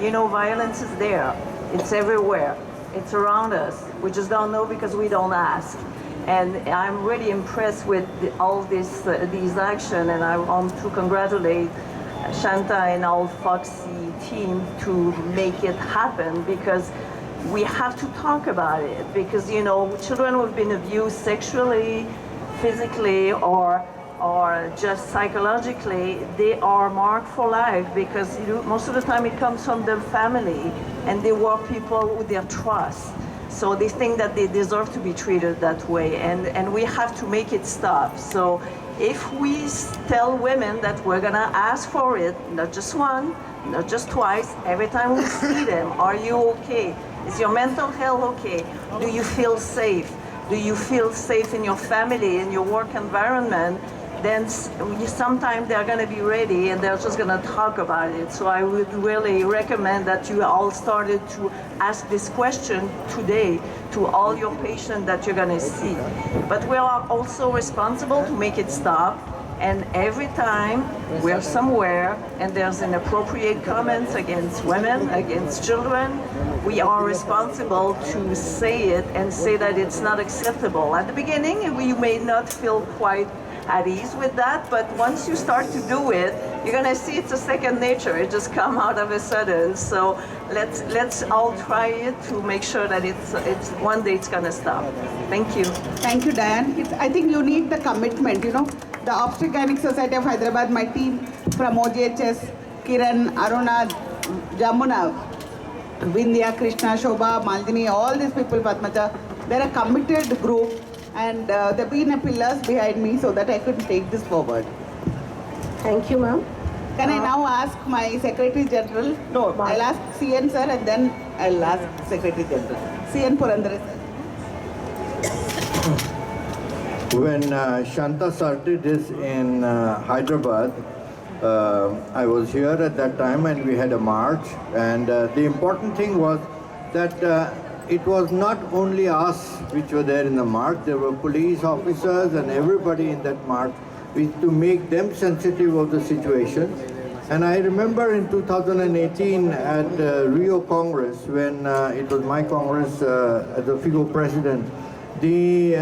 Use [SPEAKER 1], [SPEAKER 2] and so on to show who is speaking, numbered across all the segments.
[SPEAKER 1] We know violence is there. It's everywhere. It's around us. We just don't know because we don't ask. And I'm really impressed with all these action, and I want to congratulate Shanta and all Foxy team to make it happen, because we have to talk about it, because children who have been abused sexually, physically, or just psychologically, they are marked for life, because most of the time it comes from their family, and they were people with their trust. So they think that they deserve to be treated that way, and we have to make it stop. So if we tell women that we're gonna ask for it, not just one, not just twice, every time we see them, are you okay? Is your mental health okay? Do you feel safe? Do you feel safe in your family, in your work environment? Then sometimes they're going to be ready and they're just going to talk about it. So I would really recommend that you all started to ask this question today to all your patients that you're going to see. But we are also responsible to make it stop. And every time we're somewhere and there's inappropriate comments against women, against children, we are responsible to say it and say that it's not acceptable. At the beginning, we may not feel quite at ease with that, but once you start to do it, you're gonna see it's a second nature. It just come out of a sudden. So let's all try it to make sure that it's one day it's gonna stop. Thank you.
[SPEAKER 2] Thank you, Diane. I think you need the commitment. The Obstetrics and Gynaecology Society of Hyderabad, my team from OGHS, Kiran, Aruna, Jamuna, Vindhya, Krishna, Shobha, Maldini, all these people, Padmaja, they're a committed group. And they've been pillars behind me so that I could take this forward.
[SPEAKER 1] Thank you, ma'am.
[SPEAKER 2] Can I now ask my Secretary General? No, I'll ask CN sir and then I'll ask Secretary General. CN Purandare sir.
[SPEAKER 3] When Shanta started this in Hyderabad, I was here at that time and we had a march. And the important thing was that it was not only us which were there in the march, there were police officers and everybody in that march to make them sensitive of the situation. And I remember in 2018 at Rio Congress, when it was my Congress as a FIGO president, the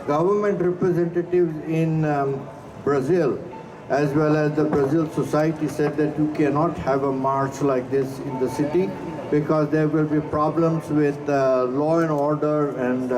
[SPEAKER 3] government representatives in Brazil, as well as the Brazil Society, said that you cannot have a march like this in the city, because there will be problems with law and order, and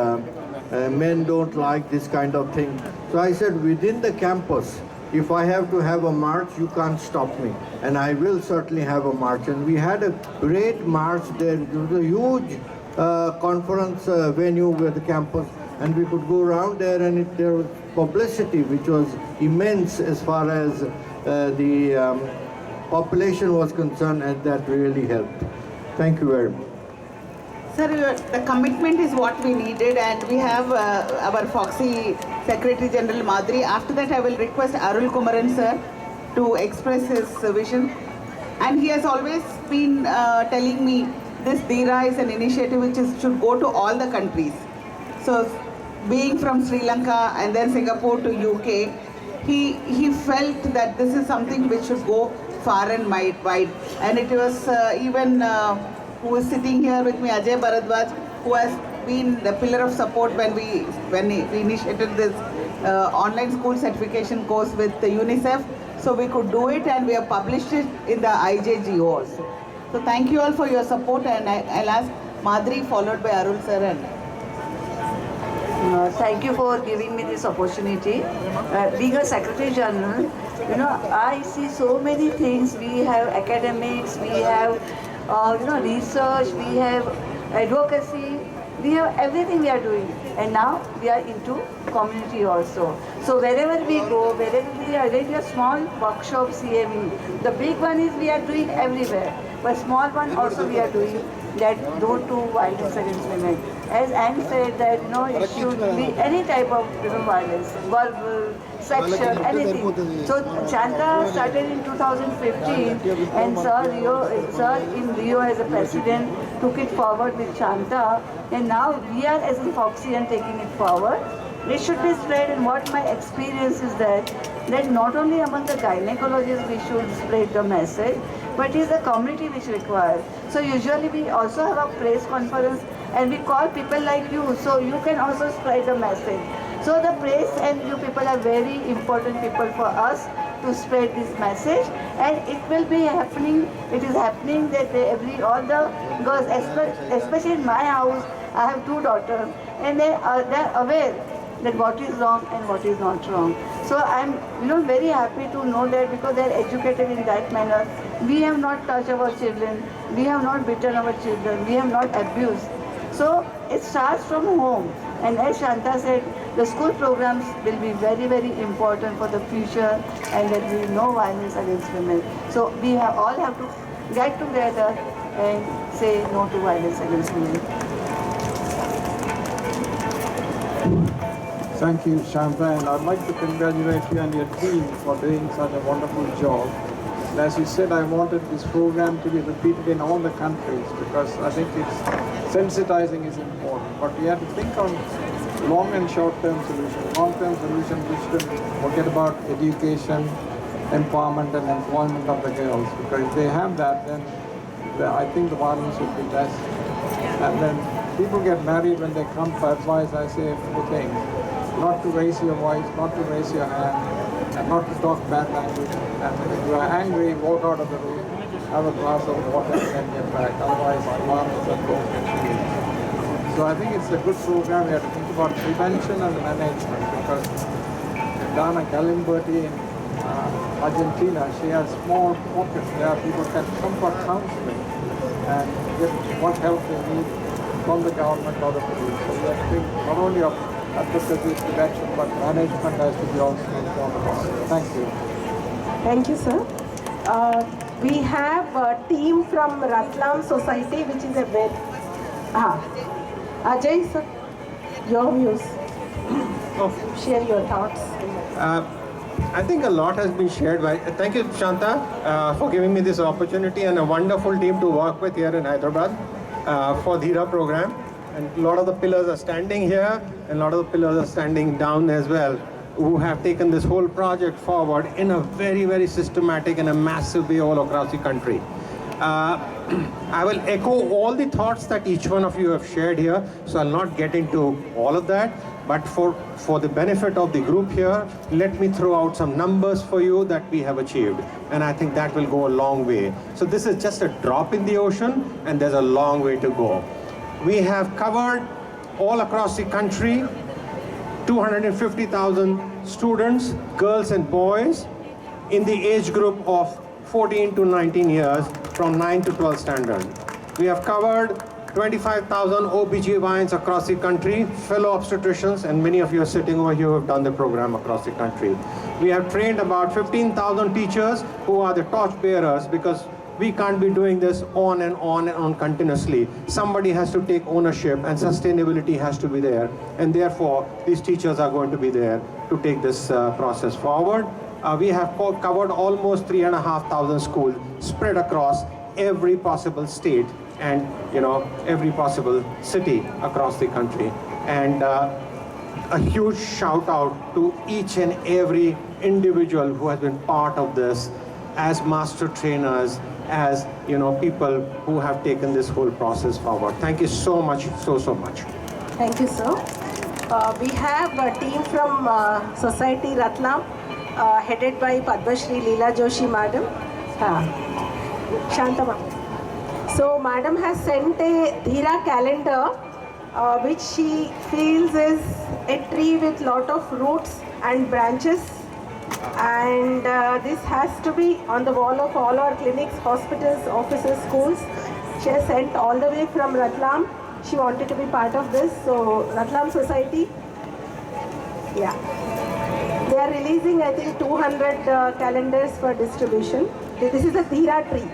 [SPEAKER 3] men don't like this kind of thing. So I said, within the campus, if I have to have a march, you can't stop me. And I will certainly have a march. And we had a great march there. It was a huge conference venue with the campus. And we could go around there, and there was publicity, which was immense as far as the population was concerned, and that really helped. Thank you very much.
[SPEAKER 2] Sir, the commitment is what we needed, and we have our Foxy Secretary General Madri. After that, I will request Arul Kumaran sir to express his vision. And he has always been telling me this DIRA is an initiative which should go to all the countries. So, being from Sri Lanka and then Singapore to UK, he felt that this is something which should go far and wide. And it was even who is sitting here with me, Ajay Bharadwaj, who has been the pillar of support when we initiated this online school certification course with the UNICEF. So we could do it, and we have published it in the IJGO also. So thank you all for your support, and I'll ask Madri followed by Arul sir. And
[SPEAKER 4] thank you for giving me this opportunity. Being a Secretary General, I see so many things. We have academics, we have research, we have advocacy, we have everything we are doing. And now we are into community also. So wherever we go, wherever we are doing a small workshop CME, the big one is we are doing everywhere. But small one also we are doing, that don't do violence against women. As Anne said that it should be any type of violence, verbal, sexual, anything. So Chanta started in 2015, and Sir in Rio as a president took it forward with Chanta, and now we are as a Foxy and taking it forward. It should be spread, and what my experience is that not only among the gynecologists we should spread the message, but it is the community which requires. So usually we also have a press conference and we call people like you, so you can also spread the message. So the press and you people are very important people for us to spread this message, and it will be happening. It is happening that all the girls, especially in my house, I have 2 daughters, and they're aware that what is wrong and what is not wrong. So I'm very happy to know that, because they're educated in that manner. We have not touched our children, we have not beaten our children, we have not abused. So it starts from home, and as Shanta said, the school programs will be very, very important for the future, and there will be no violence against women. So we all have to get together and say no to violence against women.
[SPEAKER 5] Thank you, Shanta, and I'd like to congratulate you and your team for doing such a wonderful job. And as you said, I wanted this program to be repeated in all the countries, because I think sensitizing is important. But we have to think on long and short-term solutions. Long-term solutions which should forget about education, empowerment and employment of the girls, because if they have that, then I think the violence would be less. And then people get married, when they come for advice, I say 4 things. Not to raise your voice, not to raise your hand, and not to talk bad language. And if you are angry, walk out of the room, have a glass of water and then get back. Otherwise, violence and both can feel. So I think it's a good program. We have to think about prevention and management, because Dana Galimberti in Argentina, she has small pockets there. People can come for counseling and get what help they need from the government or the police. So we have to think not only of advocacy, prevention, but management has to be also informed about it. Thank you.
[SPEAKER 6] Thank you, sir. We have a team from Ratlam Society, which is a very... Ajay, sir, your views. Share your thoughts.
[SPEAKER 7] I think a lot has been shared by... Thank you, Shanta, for giving me this opportunity, and a wonderful team to work with here in Hyderabad for Dhira program. And a lot of the pillars are standing here, and a lot of the pillars are standing down as well, who have taken this whole project forward in a very, very systematic and a massive way all across the country. I will echo all the thoughts that each one of you have shared here, so I'll not get into all of that. But for the benefit of the group here, let me throw out some numbers for you that we have achieved. And I think that will go a long way. So this is just a drop in the ocean, and there's a long way to go. We have covered all across the country 250,000 students, girls and boys, in the age group of 14 to 19 years, from 9 to 12 standard. We have covered 25,000 OBGYNs across the country, fellow obstetricians, and many of you are sitting over here who have done the program across the country. We have trained about 15,000 teachers who are the torch bearers, because we can't be doing this on and on and on continuously. Somebody has to take ownership, and sustainability has to be there. And therefore, these teachers are going to be there to take this process forward. We have covered almost 3,500 schools spread across every possible state and every possible city across the country. And a huge shout out to each and every individual who has been part of this, as master trainers, as people who have taken this whole process forward. Thank you so much, so much.
[SPEAKER 6] Thank you, sir. We have a team from Society Ratlam, headed by Padma Shri Leela Joshi Madam. Shanta Ma'am. So Madam has sent a Dhira calendar, which she feels is a tree with lot of roots and branches. And this has to be on the wall of all our clinics, hospitals, offices, schools. She has sent all the way from Ratlam. She wanted to be part of this. So Ratlam Society, yeah. They are releasing, I think, 200 calendars for distribution. This is a Dhira tree.